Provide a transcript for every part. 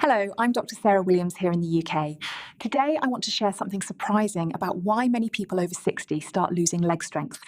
Hello, I'm Dr. Sarah Williams here in the UK. Today, I want to share something surprising about why many people over 60 start losing leg strength.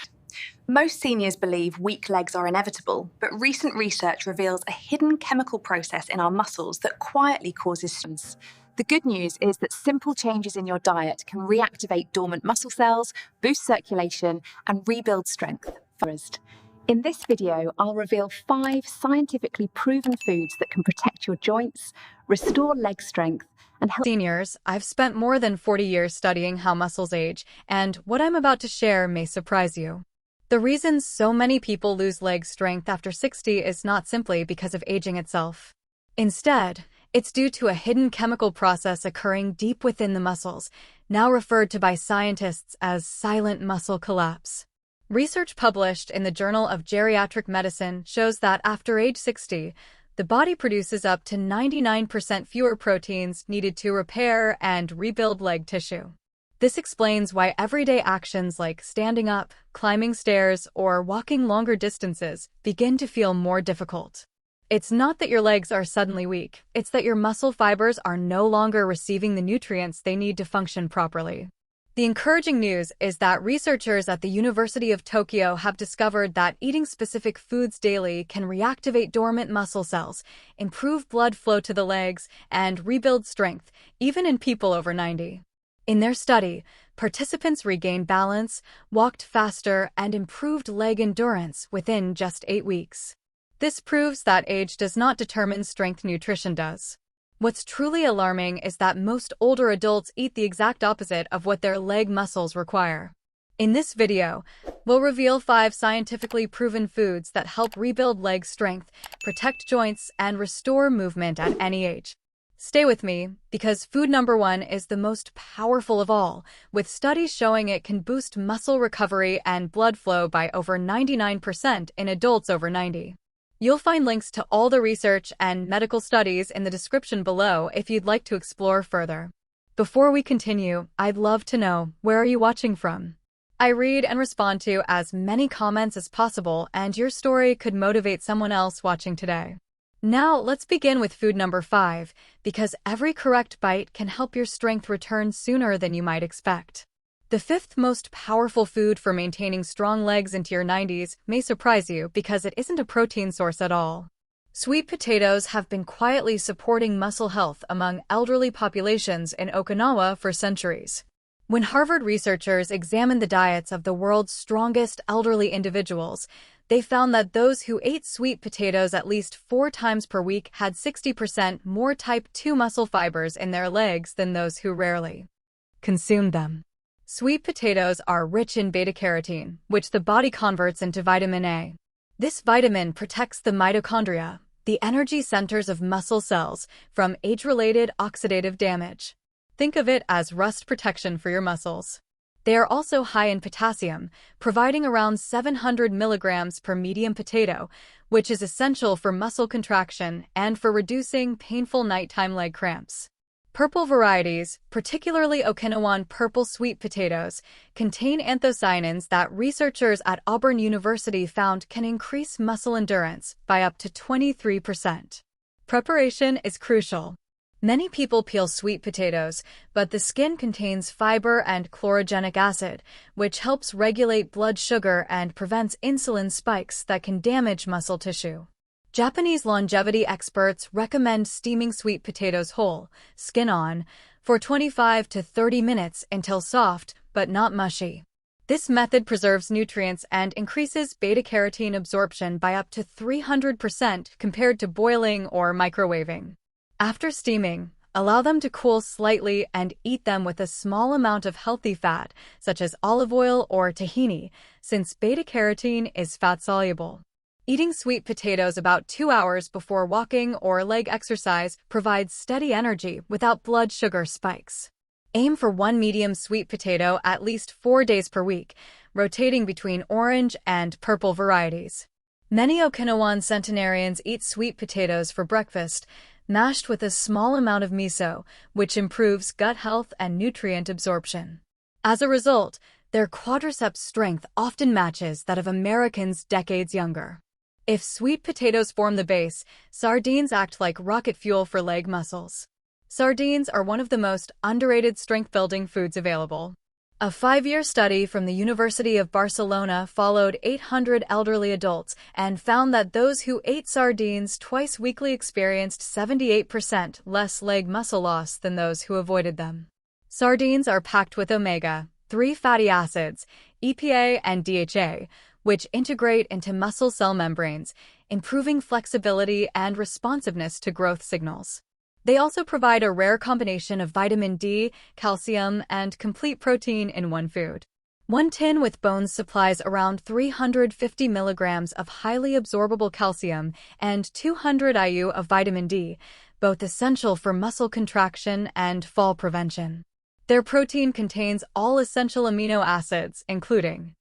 Most seniors believe weak legs are inevitable, but recent research reveals a hidden chemical process in our muscles that quietly causes strains. The good news is that simple changes in your diet can reactivate dormant muscle cells, boost circulation, and rebuild strength. First, in this video, I'll reveal 5 scientifically proven foods that can protect your joints, restore leg strength, and help Seniors, I've spent more than 40 years studying how muscles age, and what I'm about to share may surprise you. The reason so many people lose leg strength after 60 is not simply because of aging itself. Instead, it's due to a hidden chemical process occurring deep within the muscles, now referred to by scientists as silent muscle collapse. Research published in the Journal of Geriatric Medicine shows that after age 60, the body produces up to 99% fewer proteins needed to repair and rebuild leg tissue. This explains why everyday actions like standing up, climbing stairs, or walking longer distances begin to feel more difficult. It's not that your legs are suddenly weak, it's that your muscle fibers are no longer receiving the nutrients they need to function properly. The encouraging news is that researchers at the University of Tokyo have discovered that eating specific foods daily can reactivate dormant muscle cells, improve blood flow to the legs, and rebuild strength, even in people over 90. In their study, participants regained balance, walked faster, and improved leg endurance within just 8 weeks. This proves that age does not determine strength, nutrition does. What's truly alarming is that most older adults eat the exact opposite of what their leg muscles require. In this video, we'll reveal 5 scientifically proven foods that help rebuild leg strength, protect joints, and restore movement at any age. Stay with me, because food number 1 is the most powerful of all, with studies showing it can boost muscle recovery and blood flow by over 99% in adults over 90. You'll find links to all the research and medical studies in the description below if you'd like to explore further. Before we continue, I'd love to know, where are you watching from? I read and respond to as many comments as possible, and your story could motivate someone else watching today. Now, let's begin with food number 5, because every correct bite can help your strength return sooner than you might expect. The 5th most powerful food for maintaining strong legs into your 90s may surprise you because it isn't a protein source at all. Sweet potatoes have been quietly supporting muscle health among elderly populations in Okinawa for centuries. When Harvard researchers examined the diets of the world's strongest elderly individuals, they found that those who ate sweet potatoes at least 4 times per week had 60% more type 2 muscle fibers in their legs than those who rarely consumed them. Sweet potatoes are rich in beta-carotene, which the body converts into vitamin A. This vitamin protects the mitochondria, the energy centers of muscle cells, from age-related oxidative damage. Think of it as rust protection for your muscles. They are also high in potassium, providing around 700 milligrams per medium potato, which is essential for muscle contraction and for reducing painful nighttime leg cramps. Purple varieties, particularly Okinawan purple sweet potatoes, contain anthocyanins that researchers at Auburn University found can increase muscle endurance by up to 23%. Preparation is crucial. Many people peel sweet potatoes, but the skin contains fiber and chlorogenic acid, which helps regulate blood sugar and prevents insulin spikes that can damage muscle tissue. Japanese longevity experts recommend steaming sweet potatoes whole, skin on, for 25 to 30 minutes until soft but not mushy. This method preserves nutrients and increases beta-carotene absorption by up to 300% compared to boiling or microwaving. After steaming, allow them to cool slightly and eat them with a small amount of healthy fat, such as olive oil or tahini, since beta-carotene is fat-soluble. Eating sweet potatoes about 2 hours before walking or leg exercise provides steady energy without blood sugar spikes. Aim for 1 medium sweet potato at least 4 days per week, rotating between orange and purple varieties. Many Okinawan centenarians eat sweet potatoes for breakfast, mashed with a small amount of miso, which improves gut health and nutrient absorption. As a result, their quadriceps strength often matches that of Americans decades younger. If sweet potatoes form the base, sardines act like rocket fuel for leg muscles. Sardines are one of the most underrated strength-building foods available. A 5-year study from the University of Barcelona followed 800 elderly adults and found that those who ate sardines twice weekly experienced 78% less leg muscle loss than those who avoided them. Sardines are packed with omega-3 fatty acids, EPA and DHA, which integrate into muscle cell membranes, improving flexibility and responsiveness to growth signals. They also provide a rare combination of vitamin D, calcium, and complete protein in one food. One tin with bones supplies around 350 milligrams of highly absorbable calcium and 200 IU of vitamin D, both essential for muscle contraction and fall prevention. Their protein contains all essential amino acids, including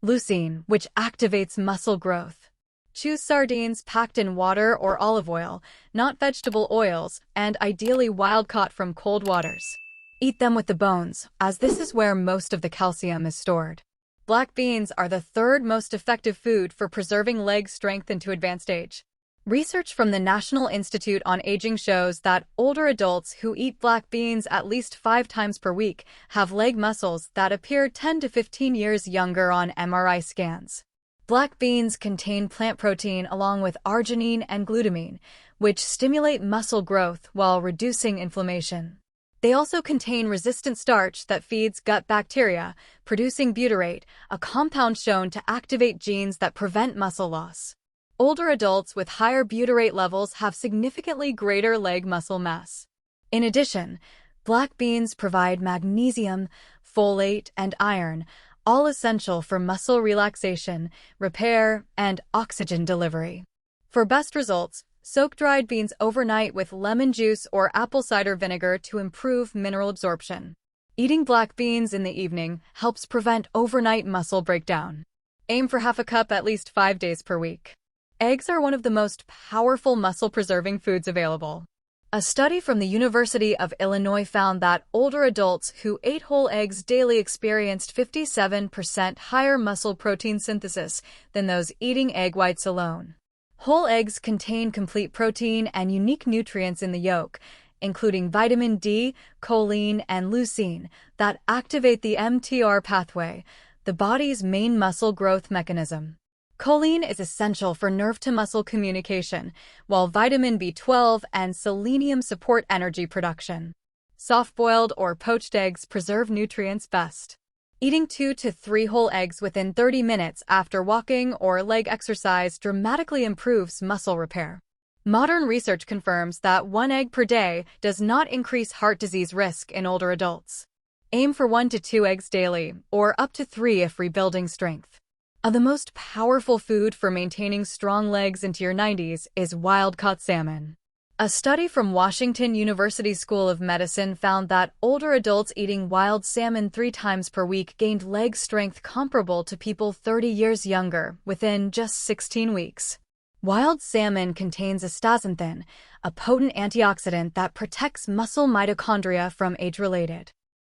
leucine, which activates muscle growth. Choose sardines packed in water or olive oil, not vegetable oils, and ideally wild-caught from cold waters. Eat them with the bones, as this is where most of the calcium is stored. Black beans are the third most effective food for preserving leg strength into advanced age. Research from the National Institute on Aging shows that older adults who eat black beans at least 5 times per week have leg muscles that appear 10 to 15 years younger on MRI scans. Black beans contain plant protein along with arginine and glutamine, which stimulate muscle growth while reducing inflammation. They also contain resistant starch that feeds gut bacteria, producing butyrate, a compound shown to activate genes that prevent muscle loss. Older adults with higher butyrate levels have significantly greater leg muscle mass. In addition, black beans provide magnesium, folate, and iron, all essential for muscle relaxation, repair, and oxygen delivery. For best results, soak dried beans overnight with lemon juice or apple cider vinegar to improve mineral absorption. Eating black beans in the evening helps prevent overnight muscle breakdown. Aim for half a cup at least 5 days per week. Eggs are one of the most powerful muscle-preserving foods available. A study from the University of Illinois found that older adults who ate whole eggs daily experienced 57% higher muscle protein synthesis than those eating egg whites alone. Whole eggs contain complete protein and unique nutrients in the yolk, including vitamin D, choline, and leucine, that activate the mTOR pathway, the body's main muscle growth mechanism. Choline is essential for nerve-to-muscle communication, while vitamin B12 and selenium support energy production. Soft-boiled or poached eggs preserve nutrients best. Eating 2 to 3 whole eggs within 30 minutes after walking or leg exercise dramatically improves muscle repair. Modern research confirms that 1 egg per day does not increase heart disease risk in older adults. Aim for 1 to 2 eggs daily, or up to 3 if rebuilding strength. The most powerful food for maintaining strong legs into your 90s is wild-caught salmon. A study from Washington University School of Medicine found that older adults eating wild salmon 3 times per week gained leg strength comparable to people 30 years younger within just 16 weeks. Wild salmon contains astaxanthin, a potent antioxidant that protects muscle mitochondria from age-related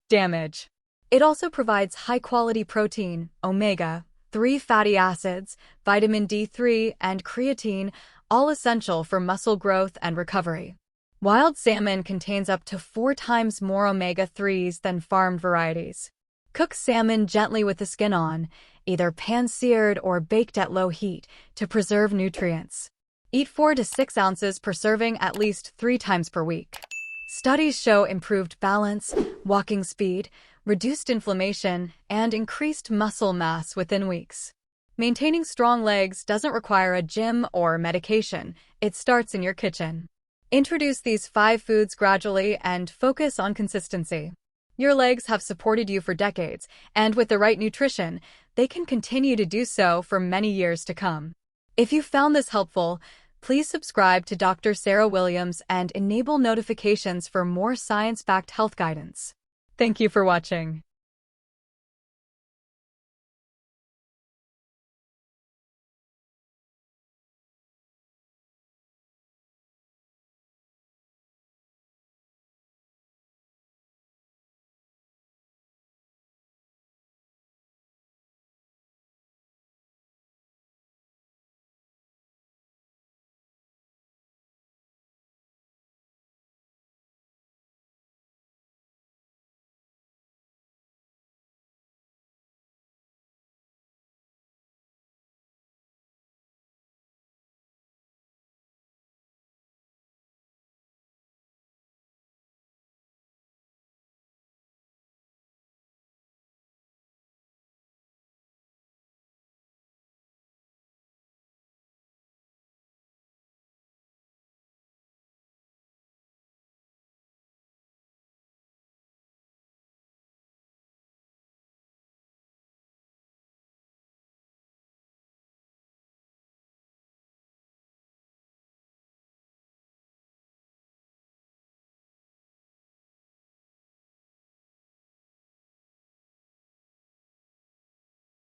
damage. It also provides high-quality protein, omega-3 fatty acids, vitamin D3, and creatine, all essential for muscle growth and recovery. Wild salmon contains up to 4 times more omega-3s than farmed varieties. Cook salmon gently with the skin on, either pan-seared or baked at low heat, to preserve nutrients. Eat 4 to 6 ounces per serving at least 3 times per week. Studies show improved balance, walking speed, reduced inflammation, and increased muscle mass within weeks. Maintaining strong legs doesn't require a gym or medication. It starts in your kitchen. Introduce these 5 foods gradually and focus on consistency. Your legs have supported you for decades, and with the right nutrition, they can continue to do so for many years to come. If you found this helpful, please subscribe to Dr. Sarah Williams and enable notifications for more science-backed health guidance. Thank you for watching.